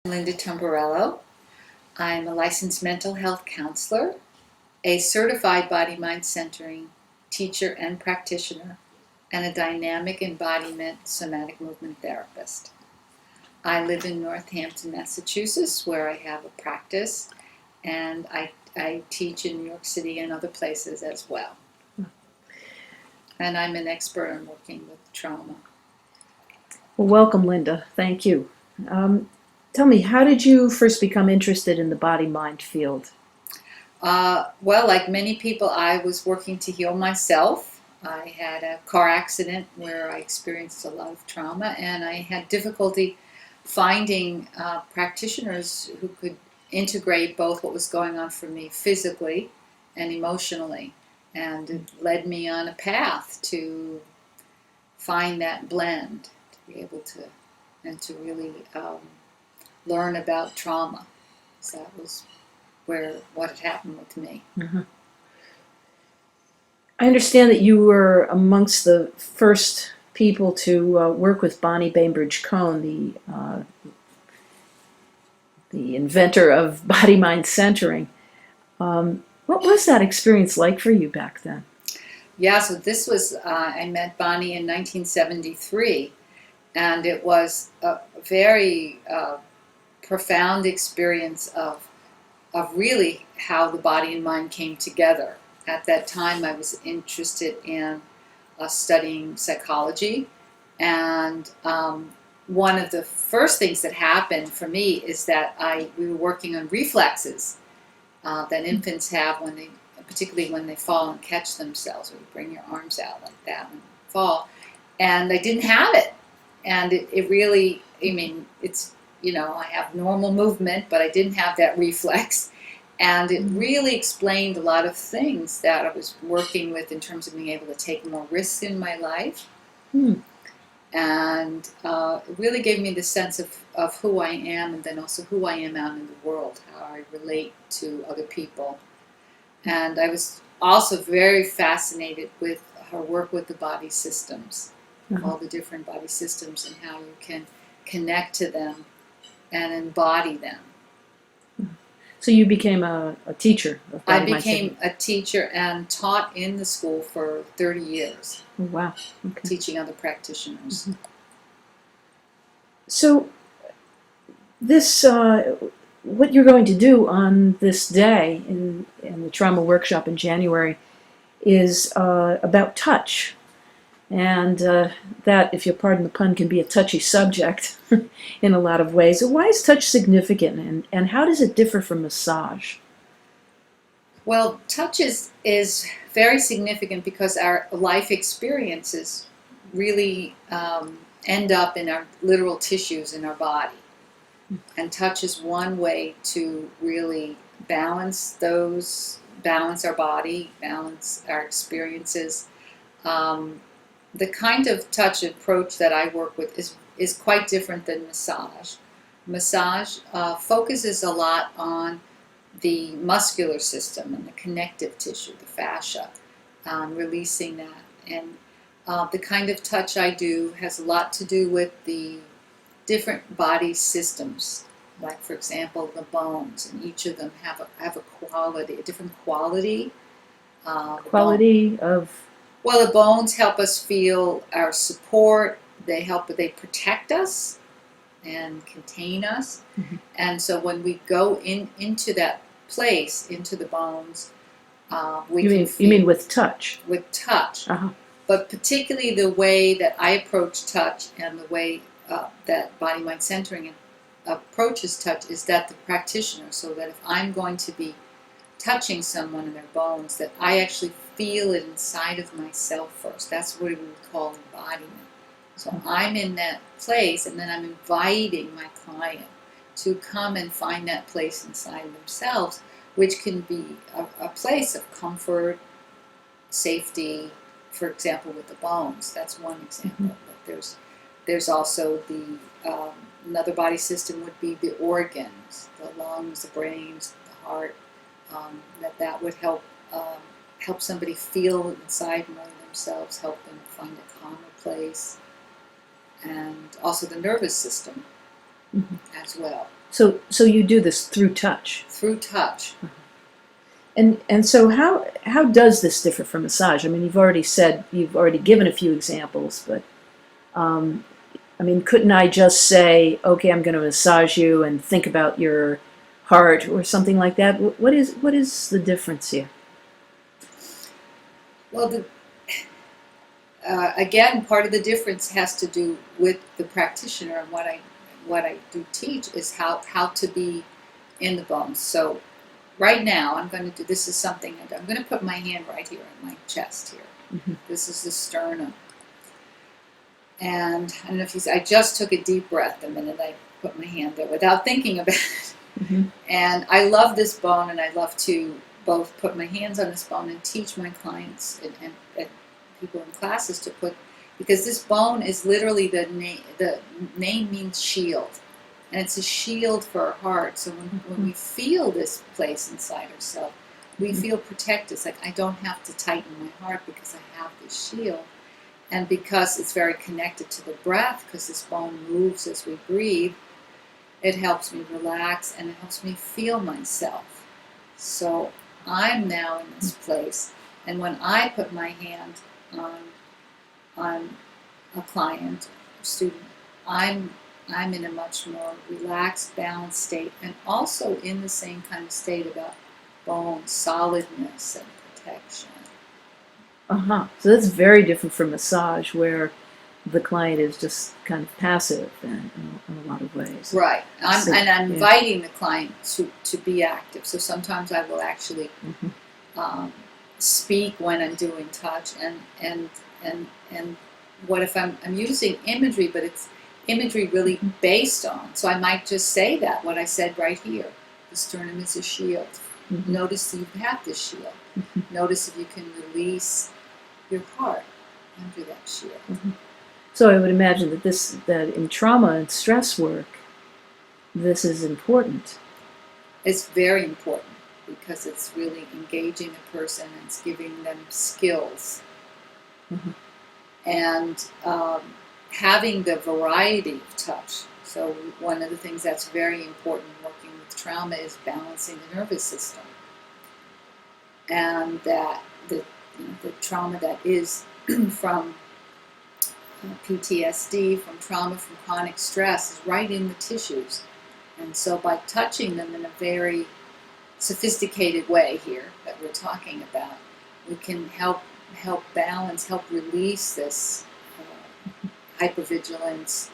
Linda Tumbarello. I'm a licensed mental health counselor, a certified body-mind centering teacher and practitioner, and a dynamic embodiment somatic movement therapist. I live in Northampton, Massachusetts, where I have a practice, and I teach in New York City and other places as well. And I'm an expert in working with trauma. Well, welcome, Linda. Thank you. Tell me, how did you first become interested in the body-mind field? Well, like many people, I was working to heal myself. I had a car accident where I experienced a lot of trauma, and I had difficulty finding practitioners who could integrate both what was going on for me physically and emotionally. And it led me on a path to find that blend, to be able to, and to really learn about trauma. So that was what had happened with me. Mm-hmm. I understand that you were amongst the first people to work with Bonnie Bainbridge Cohn, the inventor of body-mind centering. What was that experience like for you back then? Yeah, so this was, I met Bonnie in 1973, and it was a very profound experience of really how the body and mind came together. At that time, I was interested in studying psychology, and one of the first things that happened for me is that we were working on reflexes that infants have particularly when they fall and catch themselves, or you bring your arms out like that and fall. And I didn't have it, and it really, I mean, it's, I have normal movement, but I didn't have that reflex. And it really explained a lot of things that I was working with in terms of being able to take more risks in my life. And it really gave me the sense of who I am, and then also who I am out in the world, how I relate to other people. And I was also very fascinated with her work with the body systems, all the different body systems, and how you can connect to them and embody them. So you became a teacher of I body-mind became centering. a teacher and taught in the school for 30 years, Oh, wow. Okay. teaching other practitioners. Mm-hmm. So this, what you're going to do on this day in the trauma workshop in January is about touch. And that, if you'll pardon the pun, can be a touchy subject in a lot of ways. So why is touch significant, and how does it differ from massage? Well, touch is very significant because our life experiences really end up in our literal tissues in our body. And touch is one way to really balance our body, balance our experiences. The kind of touch approach that I work with is quite different than massage. Massage focuses a lot on the muscular system and the connective tissue, the fascia, releasing that. And the kind of touch I do has a lot to do with the different body systems. Like, for example, the bones, and each of them have a quality, a different quality. Quality of... Well, the bones help us feel our support. They protect us and contain us. Mm-hmm. And so when we go into that place, into the bones, You mean with touch? With touch. Uh-huh. But particularly the way that I approach touch, and the way that body-mind centering approaches touch, is that the practitioner, so that if I'm going to be touching someone in their bones, that I actually feel it inside of myself first. That's what we would call embodiment. So I'm in that place, and then I'm inviting my client to come and find that place inside themselves, which can be a place of comfort, safety. For example, with the bones, that's one example. But there's also another body system would be the organs, the lungs, the brains, the heart. That would help somebody feel inside more of themselves, help them find a calmer place, and also the nervous system as well. So you do this through touch. through touch. And so how does this differ from massage? I mean, you've already given a few examples, but I mean, couldn't I just say, okay, I'm going to massage you and think about your heart or something like that? What is the difference here? Well, again, part of the difference has to do with the practitioner, and what I do teach is how to be in the bones. So right now, I'm going to do, this is something, I'm going to put my hand right here on my chest here. Mm-hmm. This is the sternum. And I don't know if you see, I just took a deep breath the minute I put my hand there without thinking about it. Mm-hmm. And I love this bone, and I love to both put my hands on this bone and teach my clients and people in classes to put, because this bone is literally the name means shield. And it's a shield for our heart. So when we feel this place inside ourselves, we feel protected. It's like I don't have to tighten my heart because I have this shield. And because it's very connected to the breath, because this bone moves as we breathe, it helps me relax and it helps me feel myself. So I'm now in this place. And when I put my hand on a client or student, I'm in a much more relaxed, balanced state, and also in the same kind of state about bone solidness and protection. Uh-huh. So that's very different from massage, where the client is just kind of passive in a lot of ways. Right. I'm Yeah. inviting the client to be active. So sometimes I will actually speak when I'm doing touch, and what if I'm using imagery, but it's imagery really based on. So I might just say that, what I said right here. The sternum is a shield. Mm-hmm. Notice that you have this shield. Notice if you can release your heart under that shield. Mm-hmm. So I would imagine that in trauma and stress work, this is important. It's very important because it's really engaging a person and it's giving them skills. Mm-hmm. And having the variety of touch. So one of the things that's very important working with trauma is balancing the nervous system. And that the trauma that is from PTSD, from trauma, from chronic stress is right in the tissues. And so by touching them in a very sophisticated way here that we're talking about, we can help balance, help release this hypervigilance,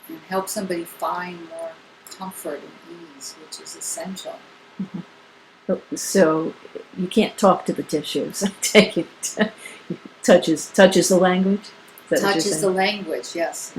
and help somebody find more comfort and ease, which is essential. Mm-hmm. So you can't talk to the tissues. I take it. Touch is the language. Touch is the language, yes.